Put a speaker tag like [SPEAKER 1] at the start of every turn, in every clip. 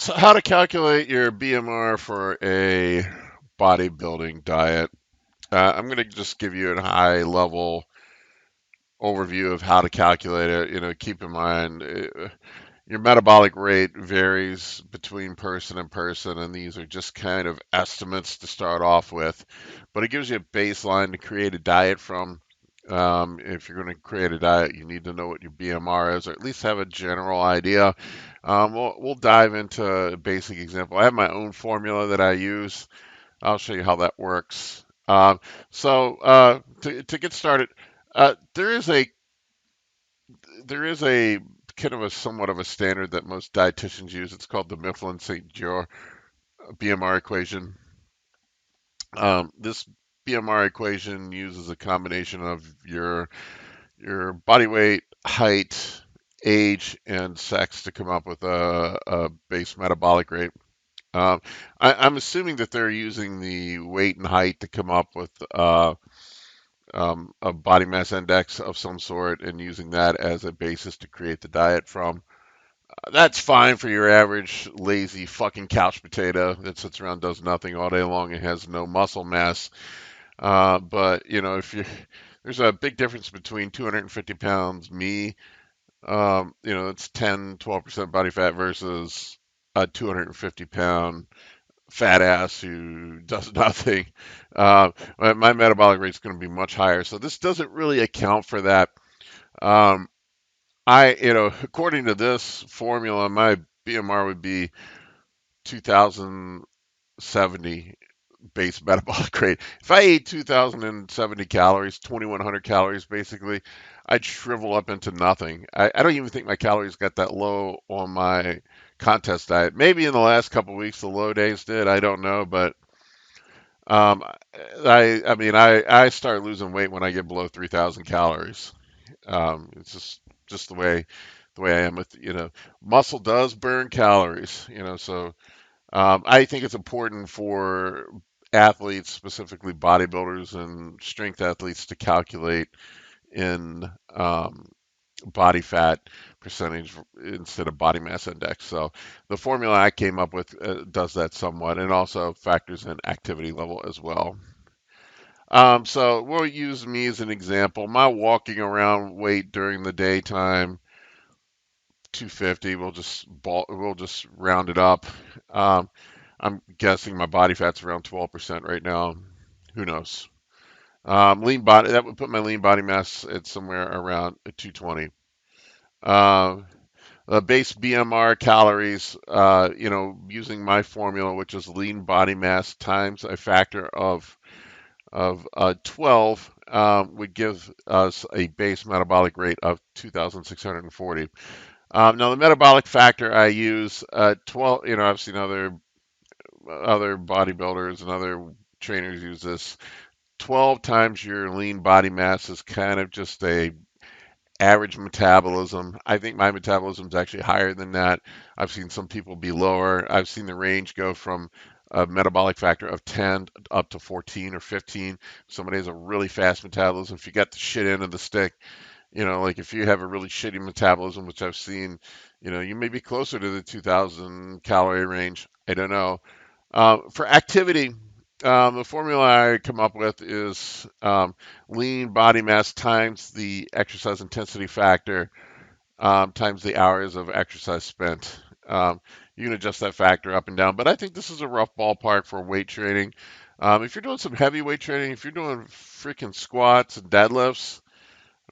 [SPEAKER 1] So how to calculate your BMR for a bodybuilding diet. I'm going to just give you a high level overview of how to calculate it. Keep in mind your metabolic rate varies between person and person, and these are just kind of estimates to start off with. But it gives you a baseline to create a diet from. If you're going to create a diet, you need to know what your BMR is, or at least have a general idea. We'll dive into a basic example. I have my own formula that I use. I'll show you how that works. To get started, there is a kind of a somewhat of a standard that most dietitians use. It's called the Mifflin St. Jeor BMR equation. This BMR equation uses a combination of your body weight, height, age, and sex to come up with a base metabolic rate. Um, I'm assuming that they're using the weight and height to come up with a body mass index of some sort and using that as a basis to create the diet from. That's fine for your average lazy fucking couch potato that sits around does nothing all day long and has no muscle mass. But if you there's a big difference between 250 pounds me, that's 10, 12% body fat versus a 250 pound fat ass who does nothing. My metabolic rate is going to be much higher. So this doesn't really account for that. Um, according to this formula, my BMR would be 2070 base metabolic rate. If I ate 2070 calories, 2100 calories basically, I'd shrivel up into nothing. I don't even think my calories got that low on my contest diet. Maybe in the last couple of weeks the low days did. I don't know, but um, I start losing weight when I get below 3000 calories. It's just the way I am with muscle does burn calories. So I think it's important for athletes, specifically bodybuilders and strength athletes, to calculate in body fat percentage instead of body mass index. So the formula I came up with does that somewhat, and also factors in activity level as well. So we'll use me as an example. My walking around weight during the daytime, 250. We'll just round it up. Um, I'm guessing my body fat's around 12% right now. Who knows? Lean body, that would put my lean body mass at somewhere around 220. Um, the base BMR calories, using my formula, which is lean body mass times a factor of 12, would give us a base metabolic rate of 2,640. Now the metabolic factor I use, 12. I've seen other bodybuilders and other trainers use this. 12 times your lean body mass is kind of just a average metabolism. I think my metabolism is actually higher than that. I've seen some people be lower. I've seen the range go from a metabolic factor of 10 up to 14 or 15. Somebody has a really fast metabolism. If you got the shit end of the stick, like if you have a really shitty metabolism, which I've seen, you may be closer to the 2000 calorie range. I don't know. For activity, the formula I come up with is lean body mass times the exercise intensity factor times the hours of exercise spent. You can adjust that factor up and down, but I think this is a rough ballpark for weight training. If you're doing some heavy weight training, if you're doing freaking squats and deadlifts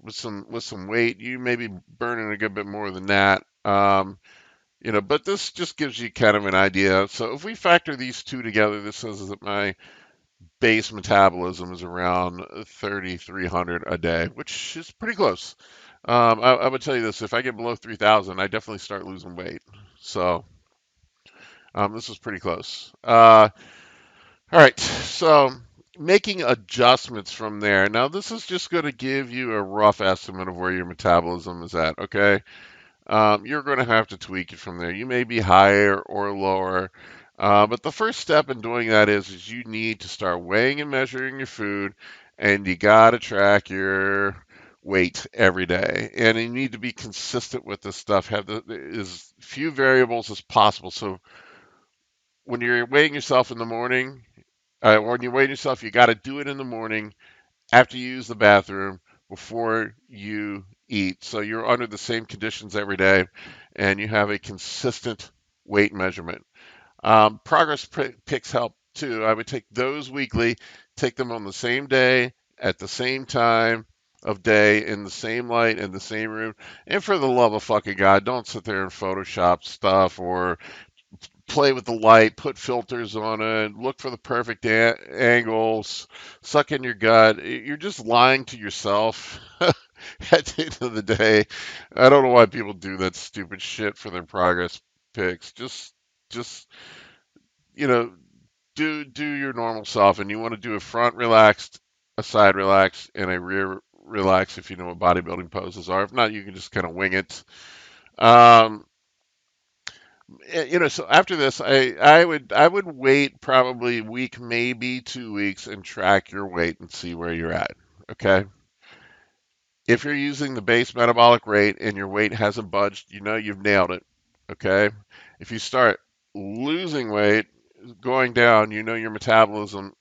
[SPEAKER 1] with some weight, you may be burning a good bit more than that. But this just gives you kind of an idea. So if we factor these two together, this says that my base metabolism is around 3,300 a day, which is pretty close. I would tell you this: if I get below 3,000, I definitely start losing weight. So this is pretty close. All right, so making adjustments from there. Now this is just going to give you a rough estimate of where your metabolism is at. Okay, you're going to have to tweak it from there. You may be higher or lower, but the first step in doing that is you need to start weighing and measuring your food, and you got to track your weight every day, and you need to be consistent with this stuff. Have as few variables as possible. So when you're weighing yourself in the morning, when you're weighing yourself, you got to do it in the morning after you use the bathroom before you eat. So you're under the same conditions every day, and you have a consistent weight measurement. Progress pics help too. I would take those weekly, take them on the same day, at the same time of day, in the same light, in the same room. And for the love of fucking God, don't sit there and Photoshop stuff or play with the light, put filters on it, look for the perfect angles, suck in your gut. You're just lying to yourself at the end of the day. I don't know why people do that stupid shit for their progress pics. Just you know, do your normal self, and you want to do a front relaxed, a side relaxed, and a rear relaxed if you know what bodybuilding poses are. If not, you can just kind of wing it. Um, so after this, I would wait probably a week, maybe 2 weeks, and track your weight and see where you're at. Okay. If you're using the base metabolic rate and your weight hasn't budged, you know you've nailed it. Okay. If you start losing weight, going down, you know your metabolism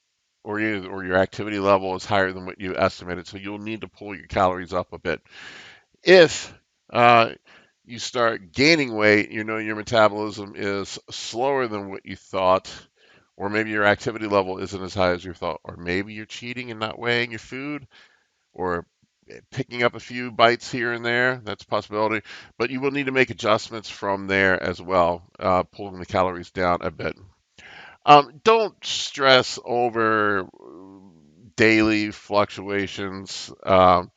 [SPEAKER 1] or your activity level is higher than what you estimated, so you'll need to pull your calories up a bit. If uh, you start gaining weight, you know your metabolism is slower than what you thought, or maybe your activity level isn't as high as you thought, or maybe you're cheating and not weighing your food, or picking up a few bites here and there. That's a possibility. But you will need to make adjustments from there as well, pulling the calories down a bit. Don't stress over daily fluctuations. And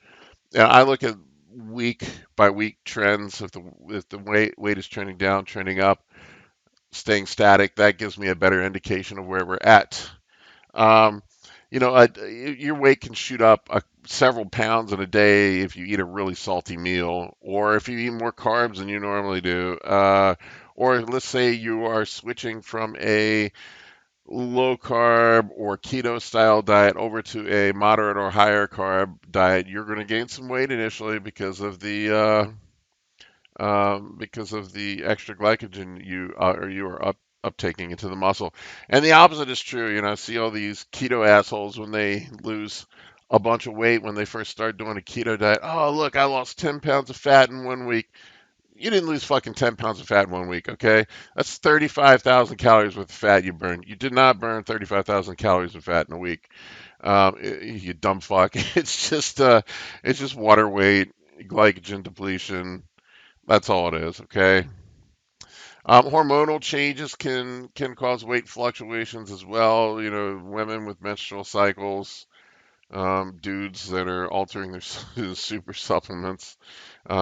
[SPEAKER 1] I look at week by week trends. If the weight is trending down, trending up, staying static, that gives me a better indication of where we're at. Um, your weight can shoot up several pounds in a day if you eat a really salty meal, or if you eat more carbs than you normally do. Or let's say you are switching from a low carb or keto style diet over to a moderate or higher carb diet. You're going to gain some weight initially because of the extra glycogen you are uptaking into the muscle. And the opposite is true. I see all these keto assholes when they lose a bunch of weight when they first start doing a keto diet. Oh, look, I lost 10 pounds of fat in 1 week. You didn't lose fucking 10 pounds of fat in 1 week, okay? That's 35,000 calories worth of fat you burned. You did not burn 35,000 calories of fat in a week. You dumb fuck. It's just water weight, glycogen depletion. That's all it is, okay? Hormonal changes can cause weight fluctuations as well. Women with menstrual cycles, dudes that are altering their super supplements.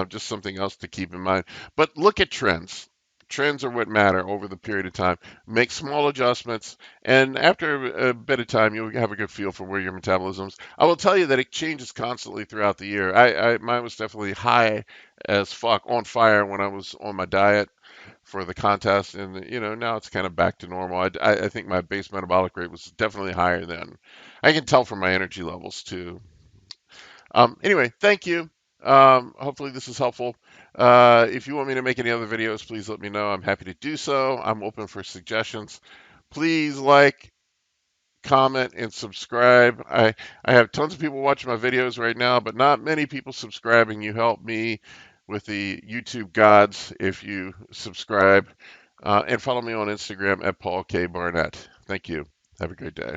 [SPEAKER 1] Just something else to keep in mind. But look at trends. Trends are what matter over the period of time. Make small adjustments, and after a bit of time, you'll have a good feel for where your metabolism's. I will tell you that it changes constantly throughout the year. Mine was definitely high as fuck, on fire when I was on my diet for the contest, and now it's kind of back to normal. I think my base metabolic rate was definitely higher then. I can tell from my energy levels too. Anyway, thank you. Hopefully this is helpful. If you want me to make any other videos, please let me know. I'm happy to do so. I'm open for suggestions. Please like, comment, and subscribe. I have tons of people watching my videos right now, but not many people subscribing. You help me with the YouTube gods if you subscribe. And follow me on Instagram at Paul K. Barnett. Thank you. Have a great day.